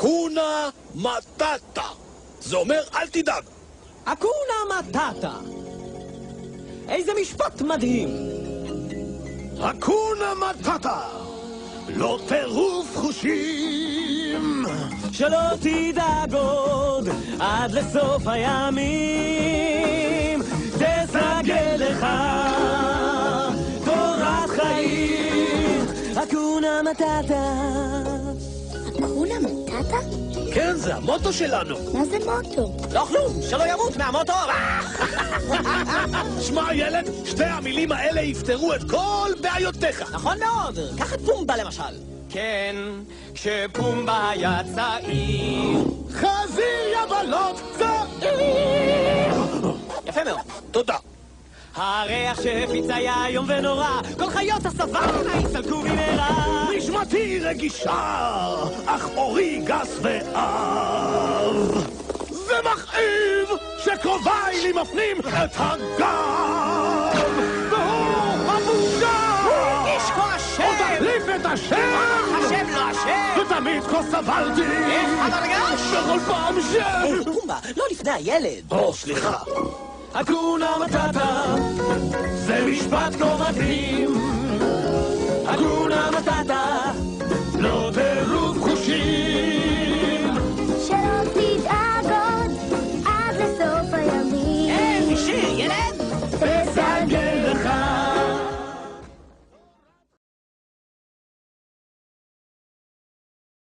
אקונה מטאטה. זה אומר אל תדאג. אקונה מטאטה. איזה משפט מדהים. אקונה מטאטה. לא טירוף חושים. שלא תדאג עוד עד לסוף הימים. תסגל לך תורת חיים. אקונה מטאטה. אקונה מטאטה? כן, זה המוטו שלנו. מה זה מוטו? לא כלום, שלא ימות מהמוטו. שמע ילד, שתי המילים האלה יפתרו את כל בעיותיך. נכון מאוד, קח את פומבה למשל. כן, כשפומבה היה צעיר. חזיר יבלות צעיר. יפה מאוד. תודה. הריח שהפיץ היה איום ונורא, כל חיות הסוואנה יסלקו במהרה. נשמתי רגישה, אך אורי גס ואב. זה מכאיב שקרוביי לי מפנים את הגב. והוא הבושה. איש כה השם. או תחליף את השם. השם לא השם. ותמיד כה סבלתי. איך הדרגש? בכל פעם ש... פומבה, לא לפני הילד. סליחה. אקונה מטאטה, זה משפט כה מדהים. אקונה מטאטה.